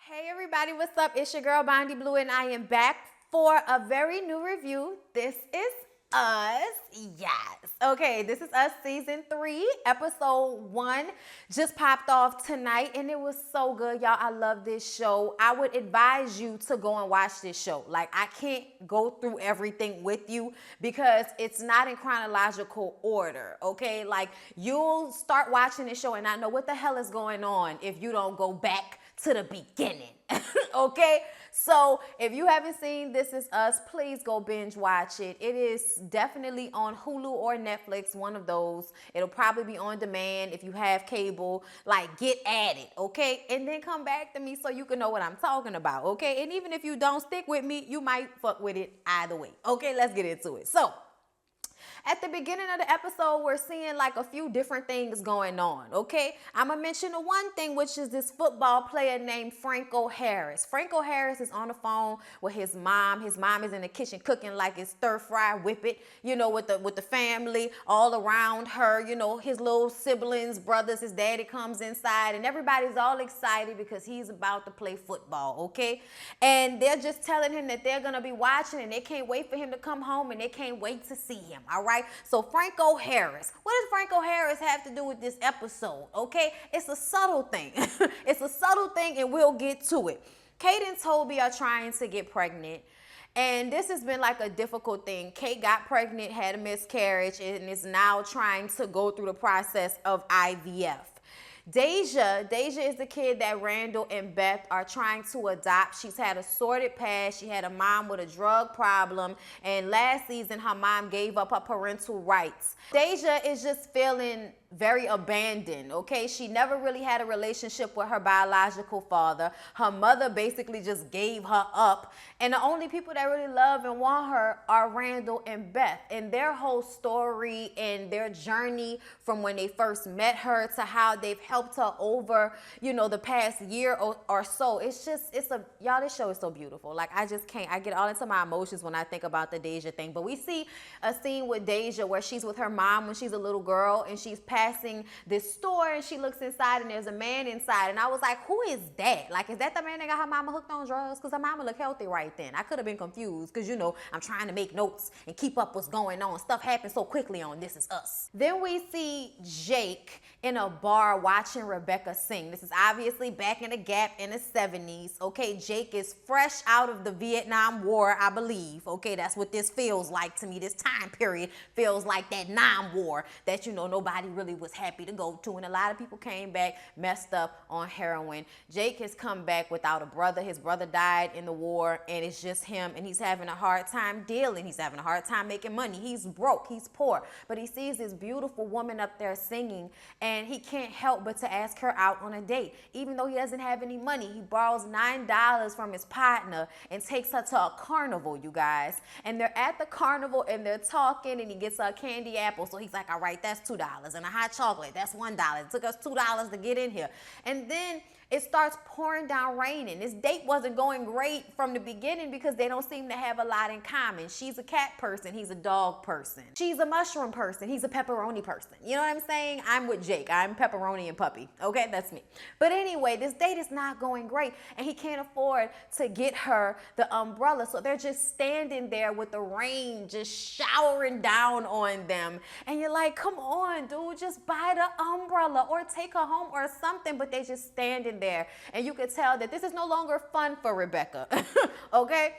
Hey everybody, what's up? It's your girl Bondy Blue and I am back for a very new review. This is Us. Yes. Okay, this is Us season 3, episode 1. Just popped off tonight and it was so good, y'all. I love this show. I would advise you to go and watch this show. Like, I can't go through everything with you because it's not in chronological order, okay? Like, you'll start watching this show and not know what the hell is going on if you don't go back to the beginning. Okay, so if you haven't seen This Is Us, please go binge watch it. It is definitely on Hulu or Netflix, one of those. It'll probably be on demand if you have cable. Like, get at it, okay? And then come back to me so you can know what I'm talking about, okay? And even if you don't stick with me, you might fuck with it either way. Okay, let's get into it. So at the beginning of the episode, we're seeing like a few different things going on, okay? I'm gonna mention the one thing, which is this football player named Franco Harris. Franco Harris is on the phone with his mom. His mom is in the kitchen cooking like it's stir-fry whippet, you know, with the family all around her, you know, his little siblings, brothers, his daddy comes inside, and everybody's all excited because he's about to play football, okay? And they're just telling him that they're gonna be watching and they can't wait for him to come home and they can't wait to see him, all right? So Franco Harris, what does Franco Harris have to do with this episode? Okay, it's a subtle thing. It's a subtle thing and we'll get to it. Kate and Toby are trying to get pregnant. And this has been like a difficult thing. Kate got pregnant, had a miscarriage, and is now trying to go through the process of IVF. Deja is the kid that Randall and Beth are trying to adopt. She's had a sordid past. She had a mom with a drug problem. And last season, her mom gave up her parental rights. Deja is just feeling very abandoned, okay? She never really had a relationship with her biological father. Her mother basically just gave her up. And the only people that really love and want her are Randall and Beth. And their whole story and their journey from when they first met her to how they've helped her over, you know, the past year or so. Y'all, this show is so beautiful. Like, I just can't. I get all into my emotions when I think about the Deja thing. But we see a scene with Deja where she's with her mom when she's a little girl and she's passing this store and she looks inside and there's a man inside, and I was like, who is that? Like, is that the man that got her mama hooked on drugs? Because her mama looked healthy right then. I could have been confused because, you know, I'm trying to make notes and keep up what's going on. Stuff happens so quickly on This Is Us. Then we see Jake in a bar watching Rebecca sing. This is obviously back in the Gap in the 70s. Okay, Jake is fresh out of the Vietnam War, I believe. Okay, that's what this feels like to me. This time period feels like that War that, you know, nobody really was happy to go to, and a lot of people came back messed up on heroin. Jake has come back without a brother. His brother died in the war, and it's just him, and he's having a hard time dealing. He's having a hard time making money. He's broke. He's poor, but he sees this beautiful woman up there singing, and he can't help but to ask her out on a date. Even though he doesn't have any money, he borrows $9 from his partner and takes her to a carnival, you guys. And they're at the carnival and they're talking, and he gets her a candy apple. So he's like, all right, that's $2. And a hot chocolate, that's $1. It took us $2 to get in here. And then it starts pouring down raining. This date wasn't going great from the beginning because they don't seem to have a lot in common. She's a cat person, he's a dog person. She's a mushroom person, he's a pepperoni person. You know what I'm saying? I'm with Jake. I'm pepperoni and puppy. Okay, that's me. But anyway, this date is not going great, and he can't afford to get her the umbrella. So they're just standing there with the rain just showering down on them. And you're like, come on, dude, just buy the umbrella or take her home or something. But they just standing there, and you could tell that this is no longer fun for Rebecca. Okay,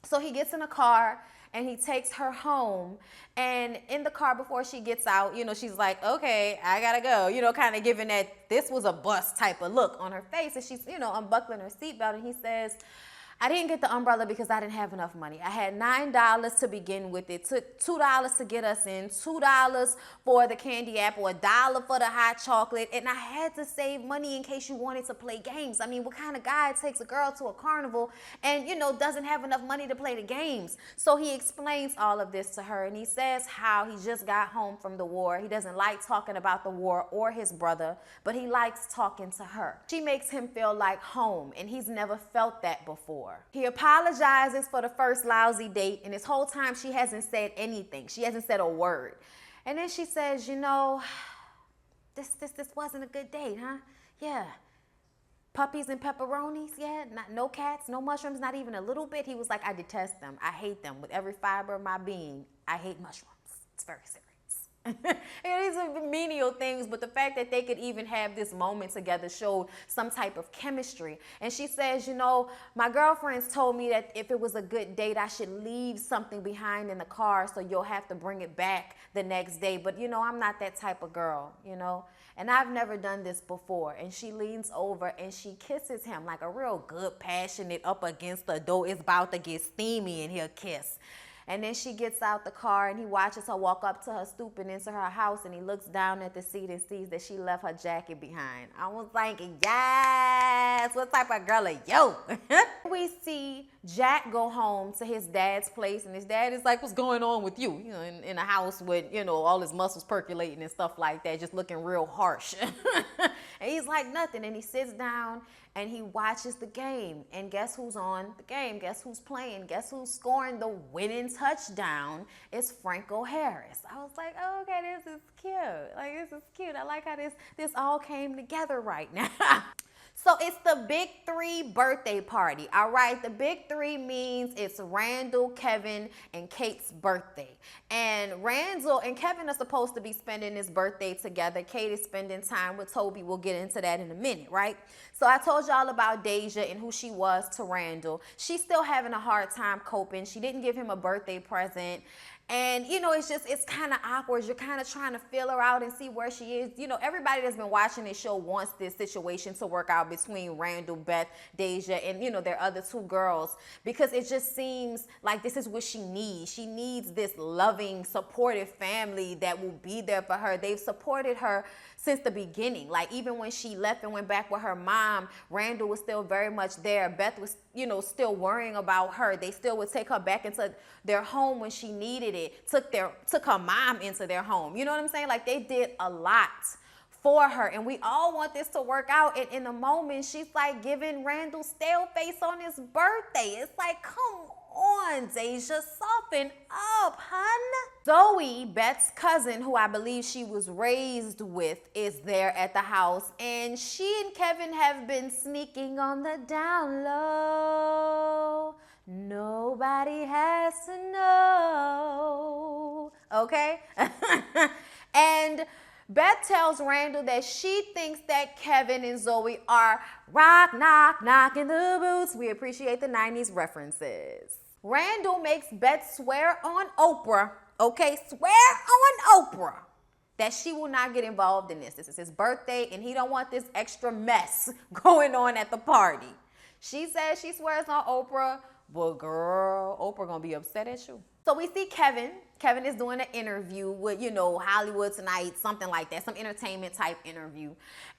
so he gets in a car and he takes her home, and in the car before she gets out, you know, she's like, okay, I gotta go, you know, kind of giving that this was a bus type of look on her face, and she's, you know, unbuckling her seatbelt, and he says, I didn't get the umbrella because I didn't have enough money. I had $9 to begin with. It took $2 to get us in, $2 for the candy apple, $1 for the hot chocolate, and I had to save money in case you wanted to play games. I mean, what kind of guy takes a girl to a carnival and, you know, doesn't have enough money to play the games? So he explains all of this to her, and he says how he just got home from the war. He doesn't like talking about the war or his brother, but he likes talking to her. She makes him feel like home, and he's never felt that before. He apologizes for the first lousy date, and this whole time she hasn't said anything. She hasn't said a word. And then she says, you know, this wasn't a good date, huh? Yeah. Puppies and pepperonis, yeah, no cats, no mushrooms, not even a little bit. He was like, I detest them. I hate them with every fiber of my being. I hate mushrooms. It's very serious. These are menial things, but the fact that they could even have this moment together showed some type of chemistry. And she says, you know, my girlfriends told me that if it was a good date, I should leave something behind in the car so you'll have to bring it back the next day. But, you know, I'm not that type of girl, you know, and I've never done this before. And she leans over and she kisses him like a real good, passionate, up against the door. It's about to get steamy in here kiss. And then she gets out the car and he watches her walk up to her, stooping into her house, and he looks down at the seat and sees that she left her jacket behind. I was like, yes, what type of girl are you? We see Jack go home to his dad's place, and his dad is like, what's going on with you? You know, in a house with, you know, all his muscles percolating and stuff like that, just looking real harsh. And he's like, nothing. And he sits down and he watches the game. And guess who's on the game? Guess who's playing? Guess who's scoring the winning touchdown? It's Franco Harris. I was like, oh, okay, this is cute. Like, this is cute. I like how this all came together right now. So it's the Big Three birthday party, all right? The Big Three means it's Randall, Kevin, and Kate's birthday. And Randall and Kevin are supposed to be spending his birthday together. Kate is spending time with Toby. We'll get into that in a minute, right? So I told y'all about Deja and who she was to Randall. She's still having a hard time coping. She didn't give him a birthday present. And, you know, it's kind of awkward. You're kind of trying to feel her out and see where she is. You know, everybody that's been watching this show wants this situation to work out between Randall, Beth, Deja, and, you know, their other two girls, because it just seems like this is what she needs. She needs this loving, supportive family that will be there for her. They've supported her since the beginning. Like, even when she left and went back with her mom, Randall was still very much there. Beth was, you know, still worrying about her. They still would take her back into their home when she needed it, took her mom into their home. You know what I'm saying? Like, they did a lot for her, and we all want this to work out. And in the moment, she's like giving Randall stale face on his birthday. It's like, come on, Deja, soften up, hun. Zoe, Beth's cousin, who I believe she was raised with, is there at the house, and she and Kevin have been sneaking on the down low. Nobody has to know, okay? And Beth tells Randall that she thinks that Kevin and Zoe are rock, knock, knocking the boots. We appreciate the 90s references. Randall makes Beth swear on Oprah, okay? Swear on Oprah that she will not get involved in this. This is his birthday, and he don't want this extra mess going on at the party. She says she swears on Oprah, but girl, Oprah gonna be upset at you. So we see Kevin. Kevin is doing an interview with, you know, Hollywood Tonight, something like that, some entertainment type interview.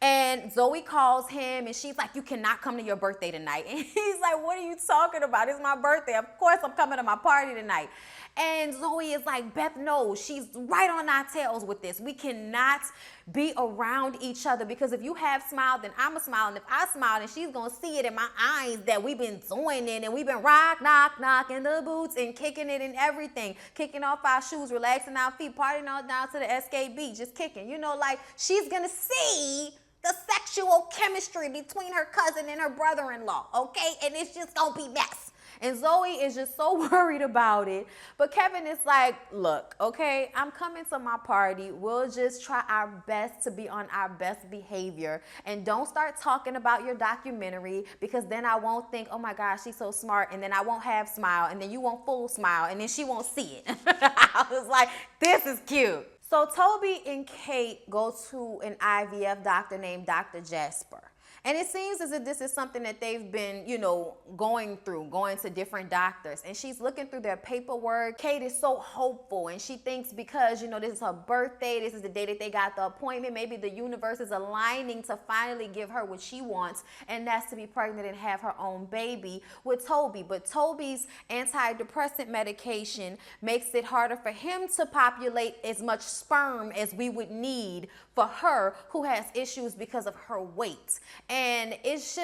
And Zoe calls him and she's like, you cannot come to your birthday tonight. And he's like, what are you talking about? It's my birthday. Of course I'm coming to my party tonight. And Zoe is like, Beth, no, she's right on our tails with this. We cannot be around each other, because if you have smiled, then I'm a smile. And if I smile, then she's going to see it in my eyes that we've been doing it, and we've been rock, knock, knocking the boots and kicking it and everything, kicking off our shoes, relaxing our feet, partying on down to the SKB, just kicking. You know, like, she's going to see the sexual chemistry between her cousin and her brother-in-law, okay? And it's just going to be mess. And Zoe is just so worried about it. But Kevin is like, look, okay, I'm coming to my party. We'll just try our best to be on our best behavior. And don't start talking about your documentary, because then I won't think, oh my gosh, she's so smart. And then I won't have smile. And then you won't full smile. And then she won't see it. I was like, this is cute. So Toby and Kate go to an IVF doctor named Dr. Jasper. And it seems as if this is something that they've been, you know, going to different doctors. And she's looking through their paperwork. Kate is so hopeful, and she thinks because, you know, this is her birthday, this is the day that they got the appointment, maybe the universe is aligning to finally give her what she wants, and that's to be pregnant and have her own baby with Toby. But Toby's antidepressant medication makes it harder for him to populate as much sperm as we would need for her, who has issues because of her weight. And it's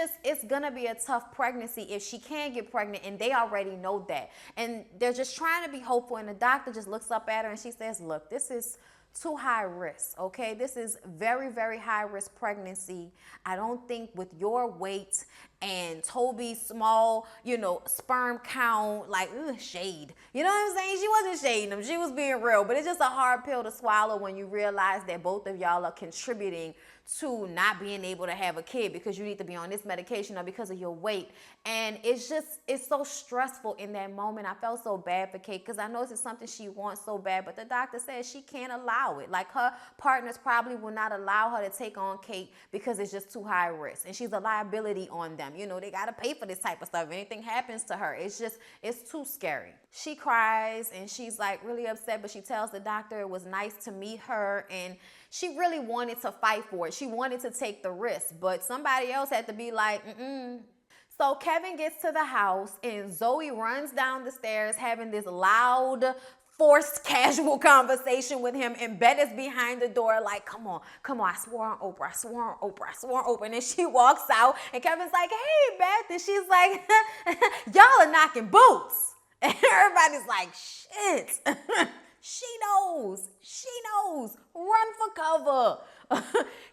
gonna be a tough pregnancy if she can get pregnant, and they already know that. And they're just trying to be hopeful, and the doctor just looks up at her and she says, look, this is too high risk, okay? This is very, very high risk pregnancy. I don't think with your weight and Toby's small, sperm count, like, shade. You know what I'm saying? She wasn't shading him. She was being real. But it's just a hard pill to swallow when you realize that both of y'all are contributing to not being able to have a kid because you need to be on this medication or because of your weight. And it's so stressful in that moment. I felt so bad for Kate because I know this is something she wants so bad, but the doctor says she can't allow it. Like, her partners probably will not allow her to take on Kate because it's just too high risk. And she's a liability on them. They got to pay for this type of stuff. If anything happens to her, it's too scary. She cries and she's like really upset, but she tells the doctor it was nice to meet her and she really wanted to fight for it. She wanted to take the risk, but somebody else had to be like, So Kevin gets to the house and Zoe runs down the stairs having this loud, forced, casual conversation with him, and Beth is behind the door like, come on, I swore on Oprah. And then she walks out and Kevin's like, hey, Beth. And she's like, y'all are knocking boots. And everybody's like, shit. She knows. Run for cover.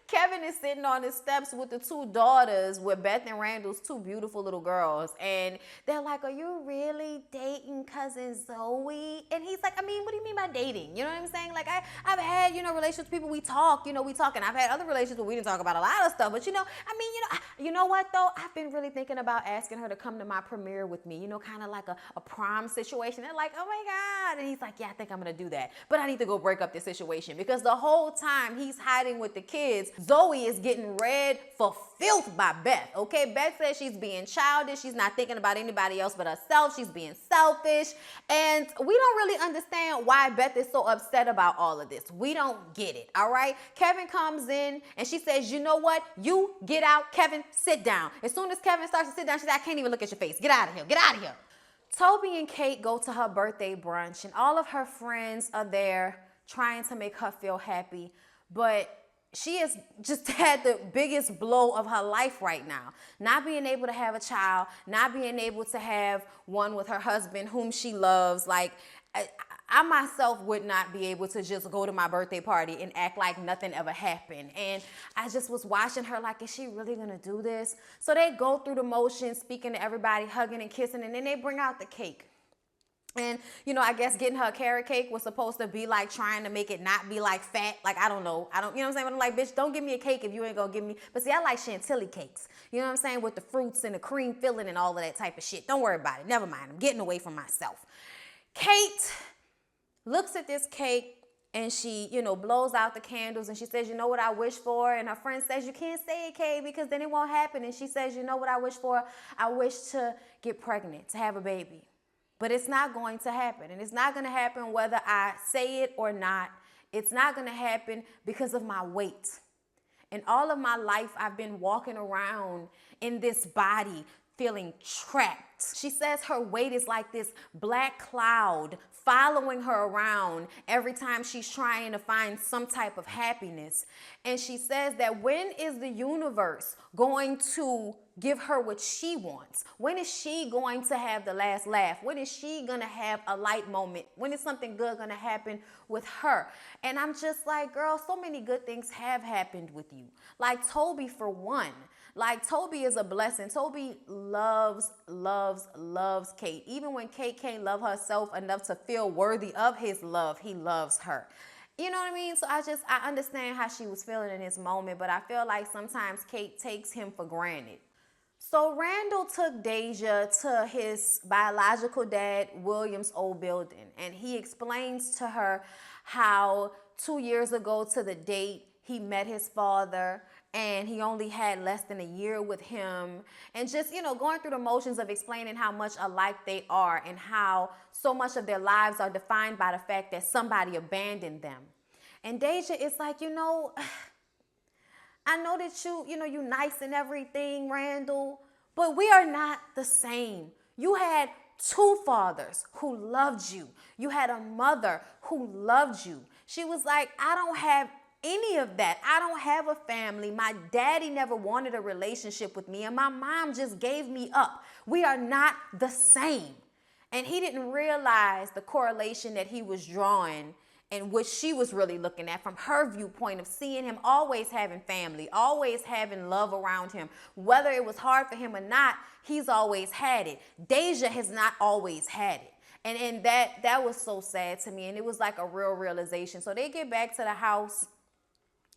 Kevin is sitting on the steps with the two daughters, with Beth and Randall's two beautiful little girls. And they're like, are you really dating cousin Zoe? And he's like, what do you mean by dating? You know what I'm saying? Like, I've had, relationships with people, we talk. And I've had other relationships where we didn't talk about a lot of stuff. But, you know what, though? I've been really thinking about asking her to come to my premiere with me, kind of like a prom situation. They're like, oh, my God. And he's like, yeah, I think I'm going to do that. But I need to go break up this situation because the whole time he's hiding with the kids, Zoe is getting read for filth by Beth, okay? Beth says she's being childish. She's not thinking about anybody else but herself. She's being selfish. And we don't really understand why Beth is so upset about all of this. We don't get it, all right? Kevin comes in and she says, you know what? You get out. Kevin, sit down. As soon as Kevin starts to sit down, she says, I can't even look at your face. Get out of here. Get out of here. Toby and Kate go to her birthday brunch and all of her friends are there trying to make her feel happy. But she has just had the biggest blow of her life right now. Not being able to have a child, not being able to have one with her husband whom she loves. Like, I myself would not be able to just go to my birthday party and act like nothing ever happened. And I just was watching her like, is she really gonna do this? So they go through the motions, speaking to everybody, hugging and kissing, and then they bring out the cake. And, I guess getting her a carrot cake was supposed to be like trying to make it not be like fat. Like, I don't know. You know what I'm saying? But I'm like, bitch, don't give me a cake if you ain't gonna give me. But see, I like chantilly cakes. You know what I'm saying? With the fruits and the cream filling and all of that type of shit. Don't worry about it. Never mind. I'm getting away from myself. Kate looks at this cake and she, blows out the candles and she says, you know what I wish for? And her friend says, you can't say it, Kate, because then it won't happen. And she says, you know what I wish for? I wish to get pregnant, to have a baby. But it's not going to happen. And it's not going to happen whether I say it or not. It's not going to happen because of my weight. And all of my life, I've been walking around in this body feeling trapped. She says her weight is like this black cloud following her around every time she's trying to find some type of happiness. And she says that when is the universe going to give her what she wants? When is she going to have the last laugh? When is she going to have a light moment? When is something good going to happen with her? And I'm just like, girl, so many good things have happened with you. Like Toby, for one. Like, Toby is a blessing. Toby loves Kate. Even when Kate can't love herself enough to feel worthy of his love, he loves her. You know what I mean? So I understand how she was feeling in this moment, but I feel like sometimes Kate takes him for granted. So Randall took Deja to his biological dad, William's old building, and he explains to her how 2 years ago to the date, he met his father and he only had less than a year with him, and just, going through the motions of explaining how much alike they are and how so much of their lives are defined by the fact that somebody abandoned them. And Deja is like, I know that you nice and everything, Randall, but we are not the same. You had two fathers who loved you. You had a mother who loved you. She was like, I don't have any of that. I don't have a family. My daddy never wanted a relationship with me, and my mom just gave me up. We are not the same. And he didn't realize the correlation that he was drawing and what she was really looking at from her viewpoint of seeing him always having family, always having love around him. Whether it was hard for him or not, he's always had it. Deja has not always had it. And that was so sad to me. And it was like a real realization. So they get back to the house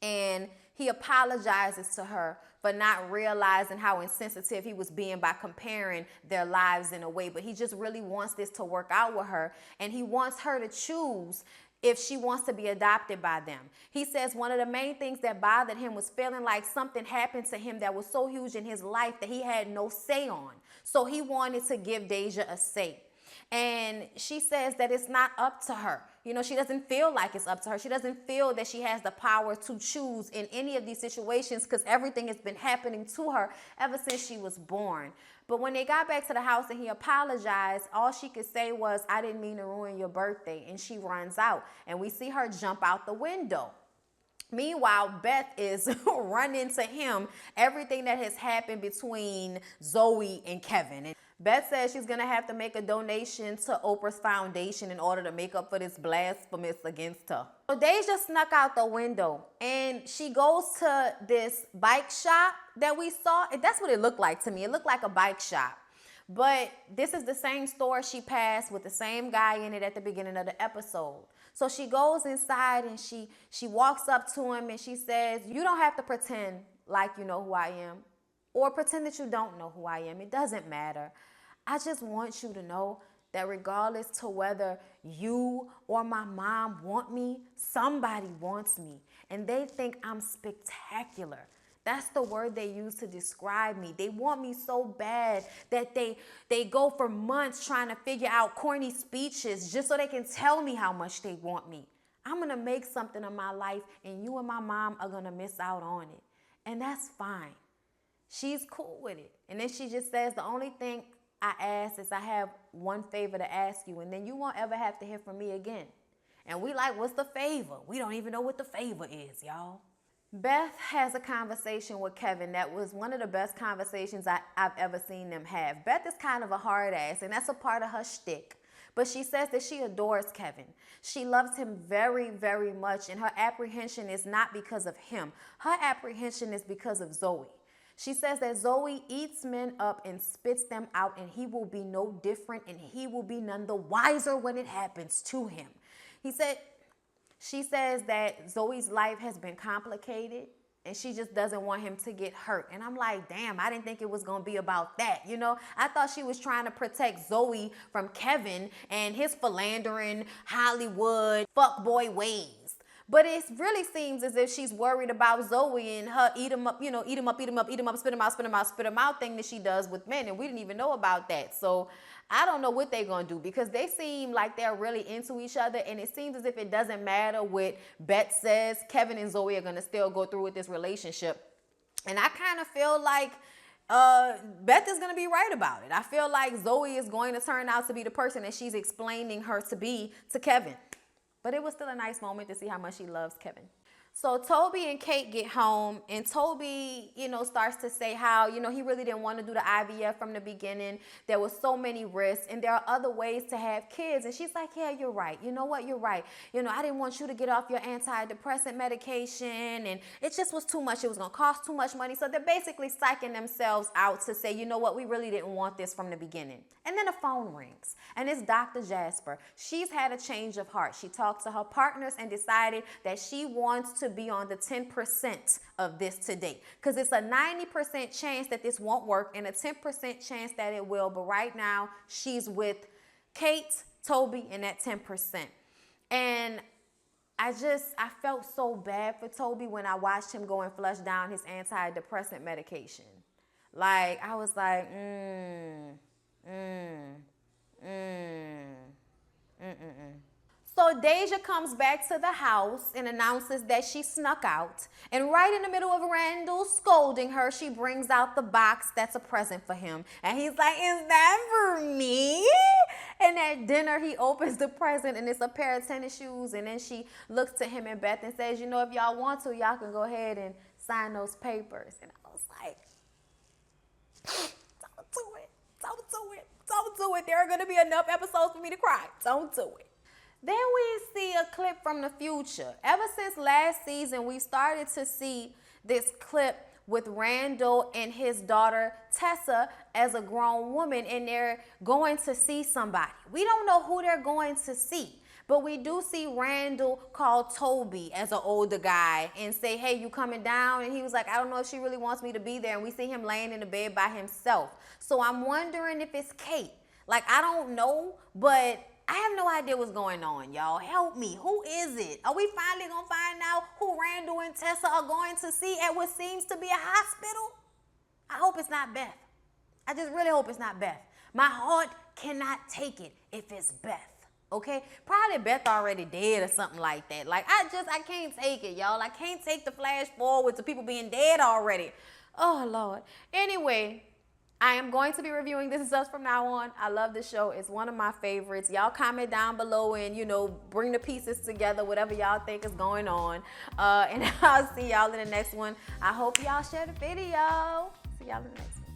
and he apologizes to her for not realizing how insensitive he was being by comparing their lives in a way. But he just really wants this to work out with her. And he wants her to choose if she wants to be adopted by them. He says one of the main things that bothered him was feeling like something happened to him that was so huge in his life that he had no say on. So he wanted to give Deja a say. And she says that it's not up to her. You know, she doesn't feel like it's up to her. She doesn't feel that she has the power to choose in any of these situations because everything has been happening to her ever since she was born. But when they got back to the house and he apologized, all she could say was, "I didn't mean to ruin your birthday." And she runs out and we see her jump out the window. Meanwhile, Beth is running to him everything that has happened between Zoe and Kevin. And Beth says she's going to have to make a donation to Oprah's foundation in order to make up for this blasphemous against her. So Deja snuck out the window and she goes to this bike shop that we saw. That's what it looked like to me. It looked like a bike shop. But this is the same store she passed with the same guy in it at the beginning of the episode. So she goes inside and she walks up to him and she says, "You don't have to pretend like you know who I am or pretend that you don't know who I am. It doesn't matter. I just want you to know that regardless to whether you or my mom want me, somebody wants me. And they think I'm spectacular." That's the word they use to describe me. They want me so bad that they go for months trying to figure out corny speeches just so they can tell me how much they want me. I'm going to make something of my life and you and my mom are going to miss out on it. And that's fine. She's cool with it. And then she just says, "The only thing I ask is I have one favor to ask you, and then you won't ever have to hear from me again." And we like, what's the favor? We don't even know what the favor is, y'all. Beth has a conversation with Kevin that was one of the best conversations I've ever seen them have. Beth is kind of a hard ass, and that's a part of her shtick. But she says that she adores Kevin. She loves him very, very much, and her apprehension is not because of him. Her apprehension is because of Zoe. She says that Zoe eats men up and spits them out, and he will be no different, and he will be none the wiser when it happens to him. She says that Zoe's life has been complicated and she just doesn't want him to get hurt. And I'm like, damn, I didn't think it was going to be about that. You know, I thought she was trying to protect Zoe from Kevin and his philandering Hollywood fuckboy ways. But it really seems as if she's worried about Zoe and her eat him up, eat him up, spit him out thing that she does with men. And we didn't even know about that. So I don't know what they're going to do because they seem like they're really into each other. And it seems as if it doesn't matter what Beth says. Kevin and Zoe are going to still go through with this relationship. And I kind of feel like Beth is going to be right about it. I feel like Zoe is going to turn out to be the person that she's explaining her to be to Kevin. But it was still a nice moment to see how much she loves Kevin. So Toby and Kate get home, and Toby, starts to say how, he really didn't want to do the IVF from the beginning. There was so many risks, and there are other ways to have kids. And she's like, yeah, you're right. You know what? You're right. I didn't want you to get off your antidepressant medication, and it just was too much. It was going to cost too much money. So they're basically psyching themselves out to say, you know what? We really didn't want this from the beginning. And then the phone rings, and it's Dr. Jasper. She's had a change of heart. She talked to her partners and decided that she wants to be on the 10% of this today, because it's a 90% chance that this won't work and a 10% chance that it will. But right now she's with Kate, Toby, and that 10%. And I felt so bad for Toby when I watched him go and flush down his antidepressant medication. Like, I was like, So Deja comes back to the house and announces that she snuck out. And right in the middle of Randall scolding her, she brings out the box that's a present for him. And he's like, is that for me? And at dinner, he opens the present and it's a pair of tennis shoes. And then she looks to him and Beth and says, if y'all want to, y'all can go ahead and sign those papers. And I was like, don't do it. Don't do it. Don't do it. There are going to be enough episodes for me to cry. Don't do it. Then we see a clip from the future. Ever since last season, we started to see this clip with Randall and his daughter Tessa as a grown woman, and they're going to see somebody. We don't know who they're going to see, but we do see Randall call Toby as an older guy and say, hey, you coming down? And he was like, I don't know if she really wants me to be there. And we see him laying in the bed by himself. So I'm wondering if it's Kate. Like, I don't know, but I have no idea what's going on, y'all. Help me. Who is it? Are we finally going to find out who Randall and Tessa are going to see at what seems to be a hospital? I hope it's not Beth. I just really hope it's not Beth. My heart cannot take it if it's Beth, okay? Probably Beth already dead or something like that. Like, I can't take it, y'all. I can't take the flash forward to people being dead already. Oh, Lord. Anyway, I am going to be reviewing This Is Us from now on. I love this show. It's one of my favorites. Y'all comment down below and, bring the pieces together, whatever y'all think is going on. And I'll see y'all in the next one. I hope y'all share the video. See y'all in the next one.